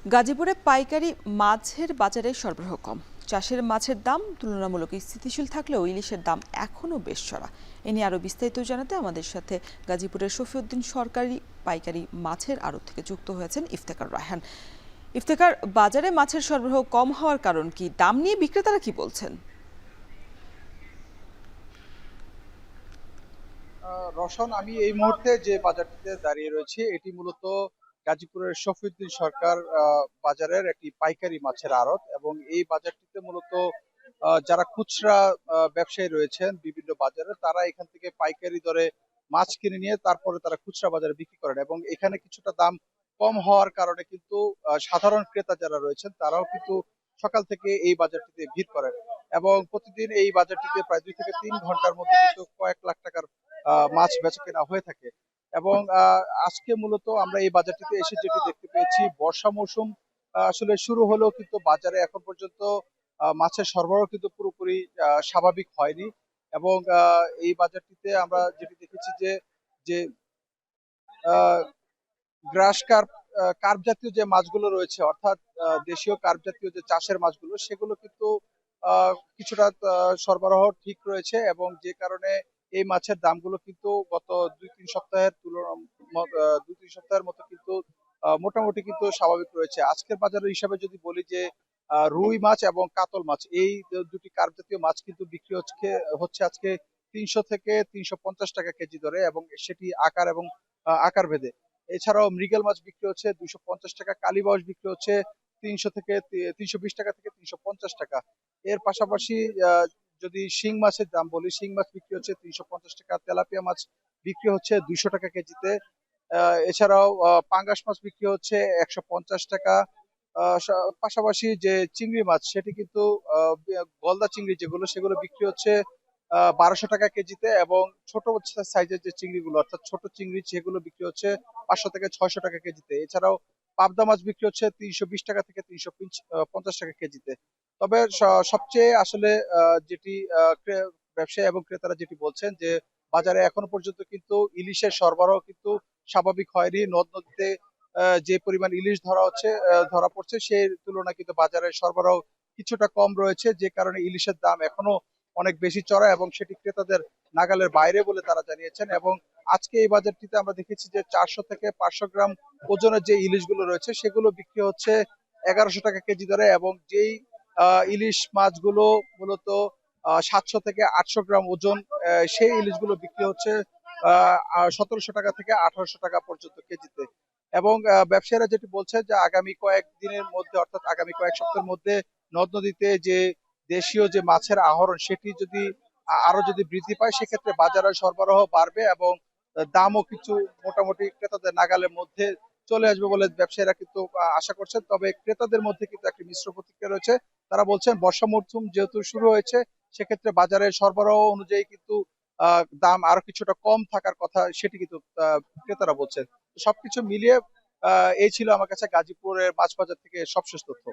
গাজীপুরে পাইকারি মাছের বাজারে সরবরাহ কম। চাষের মাছের দাম তুলনামূলক স্থিতিশীল থাকলেও ইলিশের দাম এখনও বেশ চড়া। এ নিয়ে আরও বিস্তারিত জানাতে আমাদের সাথে গাজীপুরের শফিউদ্দিন সরকারি পাইকারি মাছের আড়ত থেকে যুক্ত হয়েছেন ইফতেখার রায়হান। ইফতেখার, বাজারে মাছের সরবরাহ কম হওয়ার কারণ কি? দাম নিয়ে বিক্রেতারা কি বলছেন? রওশন, আমি এই মুহূর্তে যে বাজারটিতে দাঁড়িয়ে রয়েছি এটি মূলত গাজীপুরের শফিউদ্দিন সরকার বাজারের একটি পাইকারি মাছের আড়ত, এবং এই বাজারটিতে মূলত যারা খুচরা ব্যবসায়ী রয়েছেন বিভিন্ন বাজারে, তারা এখান থেকে পাইকারি দরে মাছ কিনে নিয়ে তারপরে তারা খুচরা বাজারে বিক্রি করেন, এবং এখানে কিছুটা দাম কম হওয়ার কারণে কিন্তু সাধারণ ক্রেতা যারা রয়েছেন তারাও কিন্তু সকাল থেকে এই বাজারটিতে ভিড় করেন, এবং প্রতিদিন এই বাজারটিতে প্রায় 2 থেকে 3 ঘন্টার মধ্যে কিন্তু কয়েক লাখ টাকার মাছ বেচাকেনা হয়ে থাকে। এবং আজকে মূলত আমরা এই বাজারটিতে এসে যেটি দেখতে পেয়েছি, বর্ষা মৌসুম আসলে শুরু হলেও কিন্তু বাজারে এখন পর্যন্ত মাছের সরবরাহ কিন্তু পুরোপুরি স্বাভাবিক হয়নি। এবং এই বাজারটিতে আমরা যেটি দেখেছি যে যে আহ, গ্রাস কার্প, কার্প জাতীয় যে মাছগুলো রয়েছে, অর্থাৎ দেশীয় কার্প জাতীয় যে চাষের মাছগুলো, সেগুলো কিন্তু কিছুটা সরবরাহ ঠিক রয়েছে, এবং যে কারণে এই মাছের দামগুলো কিন্তু গত 2-3 সপ্তাহের তুলনা 2-3 সপ্তাহের মতো কিন্তু মোটামুটি কিন্তু স্বাভাবিক রয়েছে। আজকের বাজারের হিসাবে যদি বলি যে রুই মাছ এবং কাতল মাছ, এই দুটি কার্প জাতীয় মাছ কিন্তু বিক্রি হচ্ছে আজকে 300 থেকে 350 টাকা কেজি দরে, এবং সেটি আকার এবং আকার ভেদে। এছাড়াও মৃগেল মাছ বিক্রি হচ্ছে 250 টাকা, কালীবাউস বিক্রি হচ্ছে 300 থেকে 320 টাকা থেকে 350 টাকা। এর পাশাপাশি যদি শিং মাছের দাম বলি, শিং মাছ বিক্রি হচ্ছে 350 টাকা, তেলাপিয়া মাছ বিক্রি হচ্ছে 200 টাকা কেজিতে। এছাড়াও পাঙ্গাস মাছ বিক্রি হচ্ছে 150 টাকা। পাশাপাশি যে চিংড়ি মাছ, সেটি কিন্তু গলদা চিংড়ি যেগুলো, সেগুলো বিক্রি হচ্ছে 1200 টাকা কেজিতে, এবং ছোট সাইজের যে চিংড়িগুলো অর্থাৎ ছোট চিংড়ি, সেগুলো বিক্রি হচ্ছে 500 থেকে 600 টাকা কেজিতে। এছাড়াও পাবদা মাছ বিক্রি হচ্ছে 320 টাকা থেকে 350 টাকা কেজিতে। তবে সবচেয়ে আসলে যেটি ব্যবসায়ী এবং ক্রেতারা যেটি বলছেন যে বাজারে এখনো পর্যন্ত কিন্তু ইলিশের সরবরাহ কিন্তু স্বাভাবিক হয়নি। নদ নদীতে যে পরিমাণ ইলিশ ধরা পড়ছে, সেই তুলনায় কিন্তু বাজারের সরবরাহ কিছুটা কম রয়েছে, যে কারণে ইলিশের দাম এখনো অনেক বেশি চড়া, এবং সেটি ক্রেতাদের নাগালের বাইরে বলে তারা জানিয়েছেন। এবং আজকে এই বাজারটিতে আমরা দেখেছি যে 400 থেকে 500 গ্রাম ওজনের যে ইলিশগুলো রয়েছে, সেগুলো বিক্রি হচ্ছে 1100 টাকা কেজি দরে, এবং যেই ইলিশ মাছগুলো মূলত 700 থেকে 800 গ্রাম ওজন, সেই ইলিশগুলো বিক্রি হচ্ছে 1700 টাকা থেকে 1800 টাকা পর্যন্ত কেজিতে। এবং ব্যবসায়ীরা যেটি বলছে যে আগামী কয়েকদিনের মধ্যে, অর্থাৎ আগামী কয়েক সপ্তাহের মধ্যে নদ নদীতে যে দেশীয় যে মাছের আহরণ, সেটি যদি আরো যদি বৃদ্ধি পায়, সেক্ষেত্রে বাজারে সরবরাহ বাড়বে, এবং দামও কিছু মোটামুটি ক্রেতাদের নাগালের মধ্যে চলে আসবে বলে ব্যবসায়ীরা কিন্তু আশা করছেন। তবে ক্রেতাদের মধ্যে কিন্তু একটা মিশ্র প্রতিক্রিয়া রয়েছে। তারা বলছেন বর্ষা মরশুম যেহেতু শুরু হয়েছে, সেক্ষেত্রে বাজারের সরবরাহ অনুযায়ী কিন্তু দাম আরো কিছুটা কম থাকার কথা, সেটি কিন্তু ক্রেতারা বলছেন। সবকিছু মিলিয়ে এই ছিল আমার কাছে গাজীপুরের মাছ বাজার থেকে সবশেষ তথ্য।